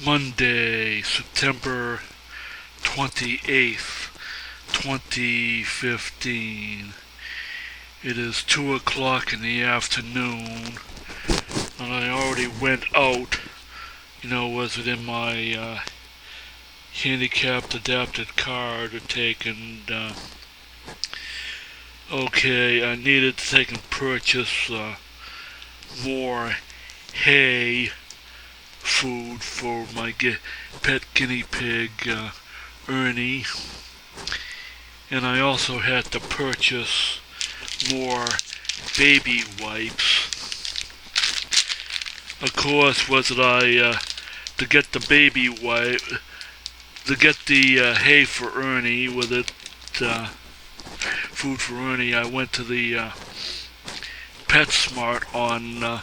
Monday, September 28th, 2015. It is 2 o'clock in the afternoon, and I already went out, was it in my handicapped adapted car to take I needed to take and purchase more hay food for my pet guinea pig, Ernie. And I also had to purchase more baby wipes. Of course, to get the baby wipe, to get the hay for Ernie, food for Ernie, I went to the PetSmart on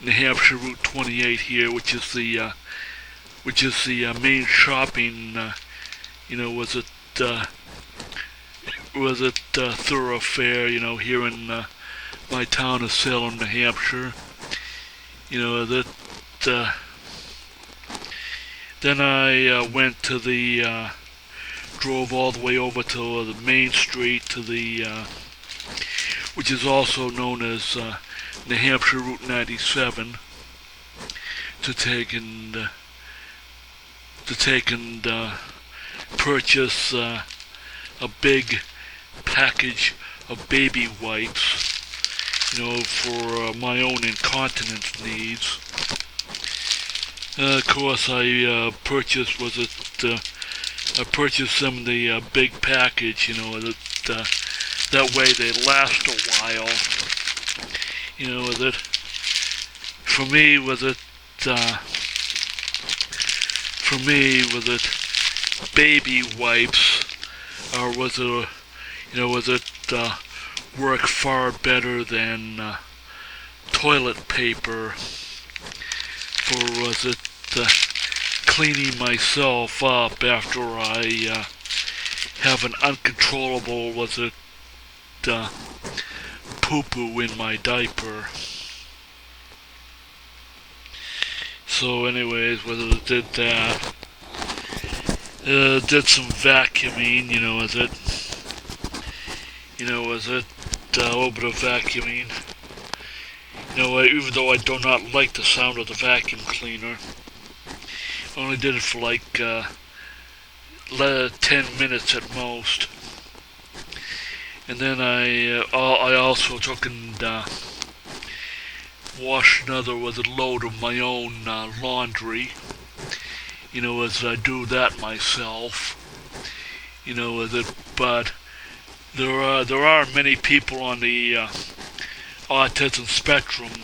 New Hampshire Route 28 here, which is the main shopping, thoroughfare, here in my town of Salem, New Hampshire. Then I went to drove all the way over to the main street to which is also known as New Hampshire Route 97, to take and purchase a big package of baby wipes, for my own incontinence needs. Of course, I purchased some of the big package, that way they last a while. For me, baby wipes, or work far better than toilet paper for cleaning myself up after I have an uncontrollable poo-poo in my diaper. So anyways, did that. Did some vacuuming, a little bit of vacuuming. Even though I do not like the sound of the vacuum cleaner. I only did it for 10 minutes at most. And then I also took and washed another load of my own laundry. As I do that myself. But there are many people on the autism spectrum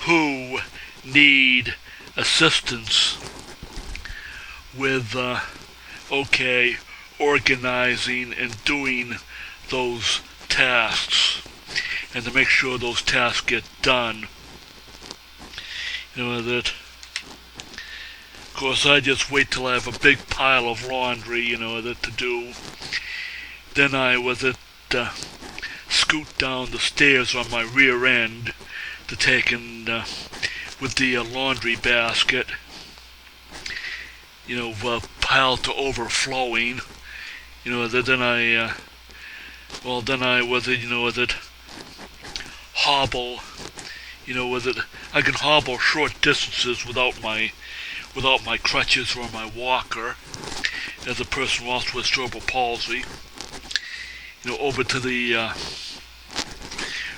who need assistance with organizing and doing those tasks, and to make sure those tasks get done. Of course, I just wait till I have a big pile of laundry, to do. Then I scoot down the stairs on my rear end to take and with the laundry basket, piled to overflowing. Then I hobble. I can hobble short distances without my crutches or my walker, as a person who also has cerebral palsy. Over to the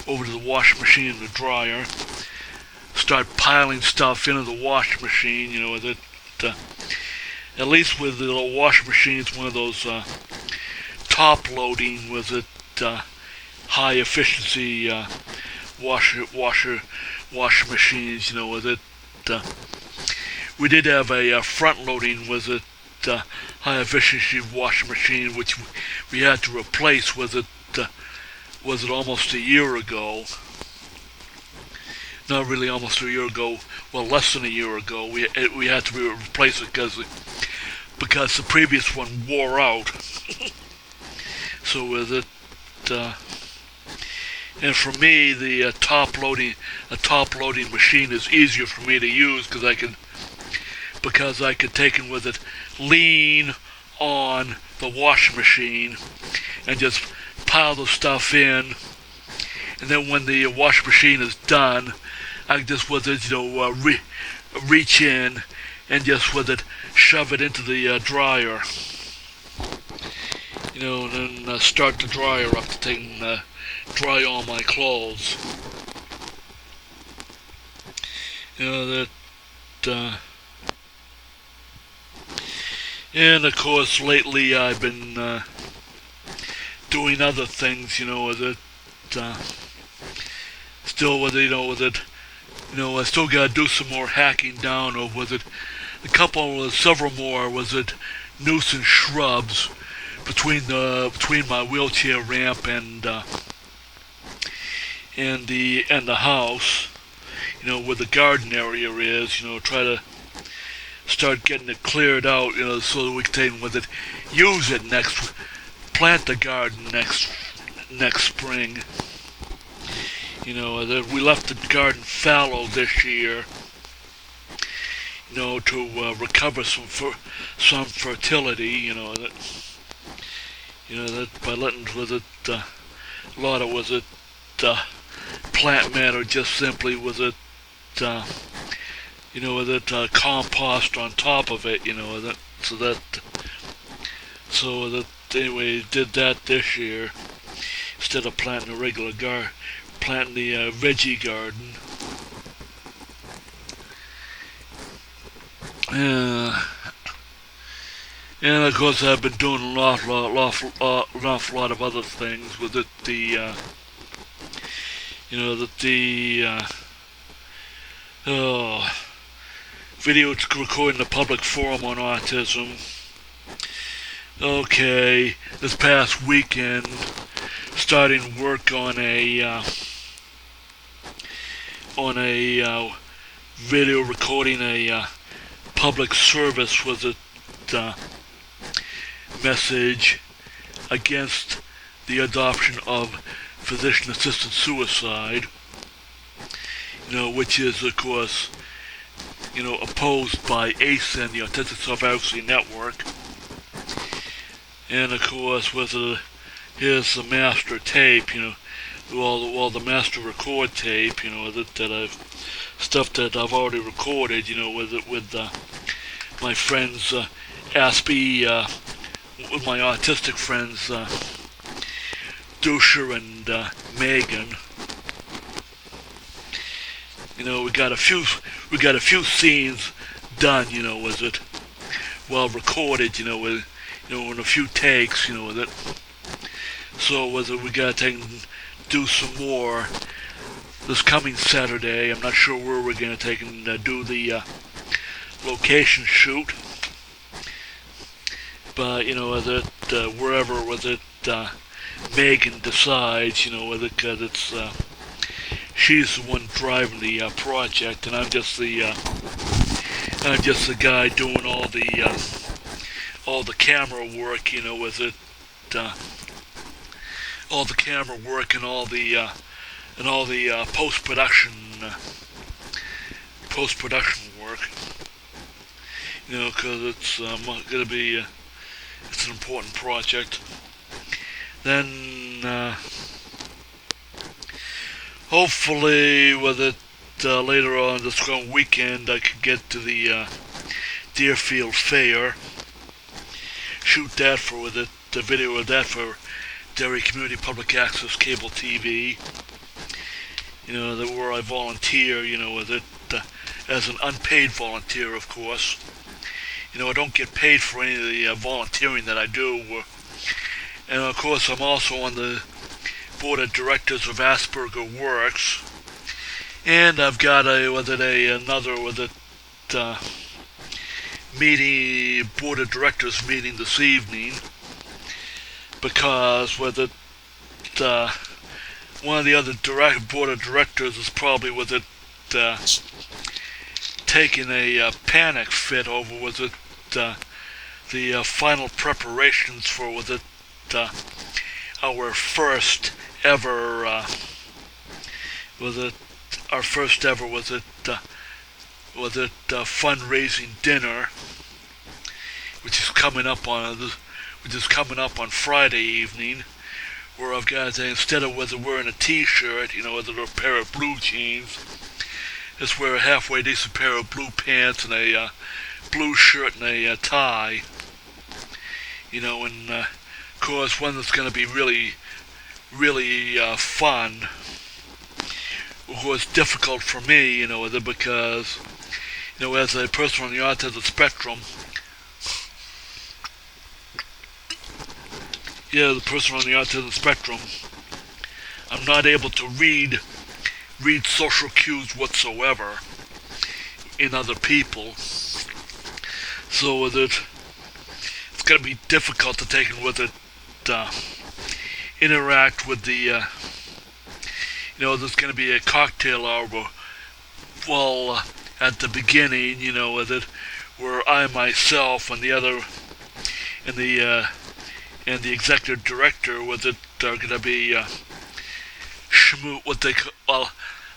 washing machine and the dryer. Start piling stuff into the washing machine. At least with the washing machine, it's one of those top loading high efficiency washing machines. We did have a front loading high efficiency washing machine, which we had to replace almost a year ago. Not really almost a year ago, well, less than a year ago. We had to replace it because the previous one wore out. So and for me, a top loading machine is easier for me to use, because I can because I could take and with it lean on the washing machine and just pile the stuff in, and then when the washing machine is done, I just with it, reach in and just with it shove it into the dryer, and then start the dryer up to take and dry all my clothes. And of course lately I've been doing other things, still with it, I still gotta do some more hacking down of several more nuisance shrubs between my wheelchair ramp and the house, where the garden area is, try to start getting it cleared out, so that we can use it plant the garden next spring. That we left the garden fallow this year, to recover some fertility, that by letting a lot of plant matter just simply compost on top of it, so that anyway did that this year instead of planting a regular planting the veggie garden. And of course I've been doing an awful lot of other things with it. Video recording the public forum on autism. Okay, this past weekend, starting work on a video recording a public service with a message against the adoption of physician-assisted suicide, which is of course, opposed by ACEN, the Autistic Self-Advocacy Network. And of course, here's the master tape, all the master record tape, that I've already recorded, with my friends, Aspie, with my autistic friends, Dusha and Megan. We got a few scenes done, well recorded, in a few takes, with it. So we gotta do some more this coming Saturday. I'm not sure where we're gonna take and do the location shoot, but wherever Megan decides, because it's she's the one driving the project, and I'm just the guy doing all the camera work, all the camera work and all the post-production work, because it's gonna be it's an important project. Then hopefully later on this coming weekend I could get to the Deerfield Fair, shoot that for the video of that for Derry Community Public Access Cable TV, where I volunteer, as an unpaid volunteer, of course. I don't get paid for any of the volunteering that I do. And of course I'm also on the board of directors of Asperger Works, and I've got another board of directors meeting this evening, because one of the other board of directors is probably taking a panic fit over the final preparations for our first ever was it fundraising dinner, which is coming up on Friday evening, where I've got to, instead of wearing a t-shirt, with a pair of blue jeans, just wear a halfway decent pair of blue pants and a blue shirt and a tie. And of course one that's going to be really, really fun. Of course, difficult for me, because, as a person on the autism spectrum, I'm not able to read social cues whatsoever in other people. So it's going to be difficult to take it with it, interact with the, there's going to be a cocktail hour, well, at the beginning, with it, where I myself and the other, and the executive director, with it, are going to be,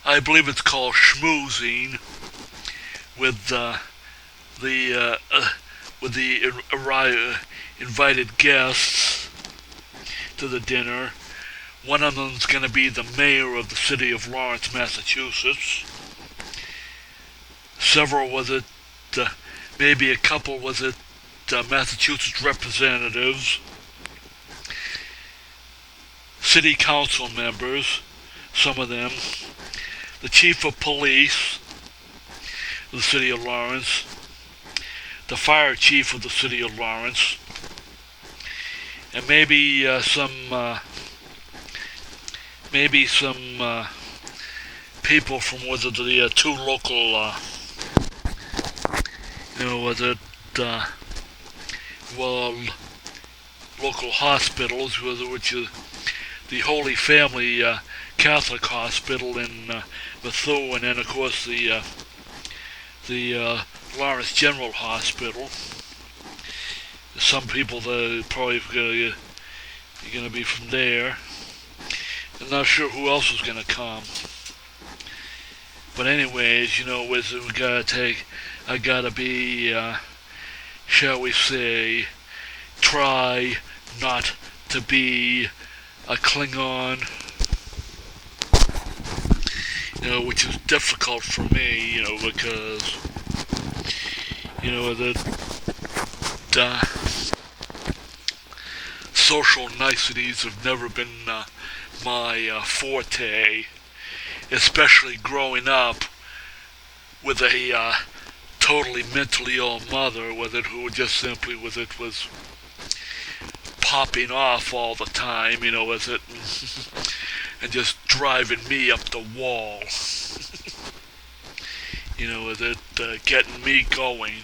I believe it's called schmoozing with invited guests to the dinner. One of them is going to be the mayor of the city of Lawrence, Massachusetts. Several maybe a couple Massachusetts representatives, city council members, some of them, the chief of police of the city of Lawrence, the fire chief of the city of Lawrence, and maybe some people from the two local local hospitals, which is the Holy Family Catholic Hospital in Methuen, and then of course the Lawrence General Hospital. Some people that probably going to be from there. I'm not sure who else is going to come. But anyways, I gotta be, shall we say, try not to be a Klingon, which is difficult for me, because, that social niceties have never been my forte, especially growing up with a totally mentally ill mother who just simply was popping off all the time, and just driving me up the wall, getting me going.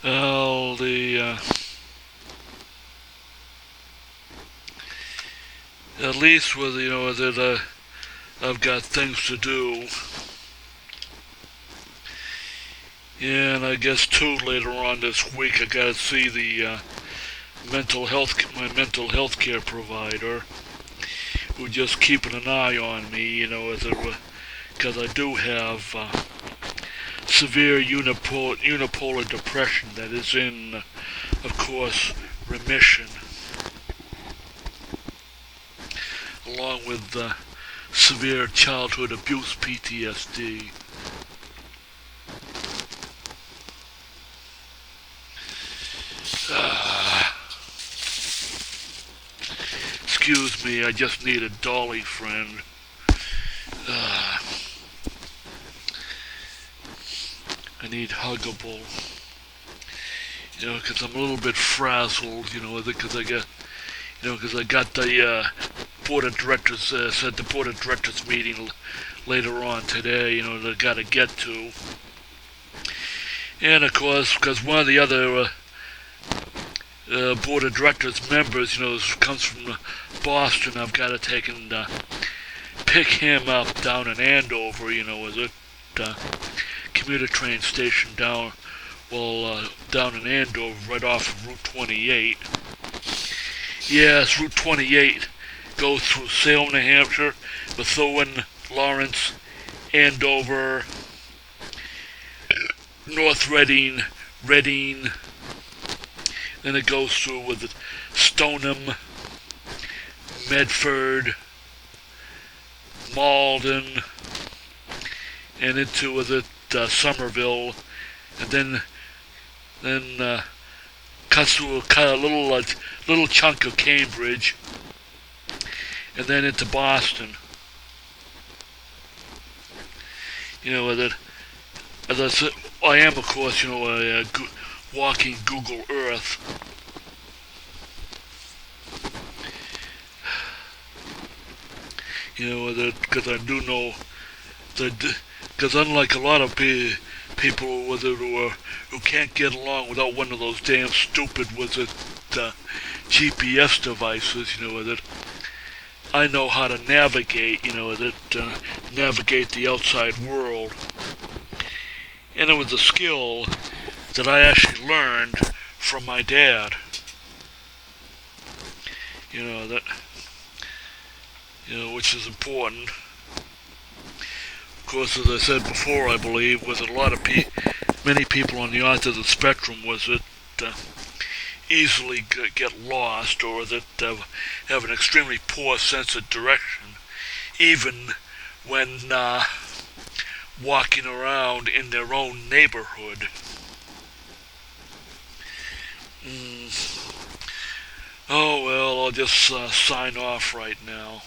Well, at least with, I've got things to do. Yeah, and I guess too later on this week I gotta see the my mental health care provider, who's just keeping an eye on me, because I do have severe unipolar depression that is in, of course, remission, along with severe childhood abuse PTSD. Excuse me, I just need a dolly friend. I need huggable. Because I'm a little bit frazzled, because I got the board of directors, said the board of directors meeting later on today, that I gotta get to. And of course, because one of the other board of directors members, comes from Boston, I've got to take and pick him up down in Andover, as a commuter train station down in Andover, right off of Route 28. Yes, Route 28 goes through Salem, New Hampshire, Methuen, Lawrence, Andover, North Reading, Reading. Then it goes through with Stoneham, Medford, Malden, and into Somerville, and then cuts through a little chunk of Cambridge, and then into Boston. As I said, I am, of course, a walking Google Earth. Because I do know that, because unlike a lot of people who can't get along without one of those damn stupid GPS devices, that I know how to navigate, navigate the outside world. And it was a skill that I actually learned from my dad. Which is important. Of course, as I said before, I believe, with a lot of many people on the autism spectrum, was that easily get lost, or that have an extremely poor sense of direction, even when walking around in their own neighborhood. Oh well, I'll just sign off right now.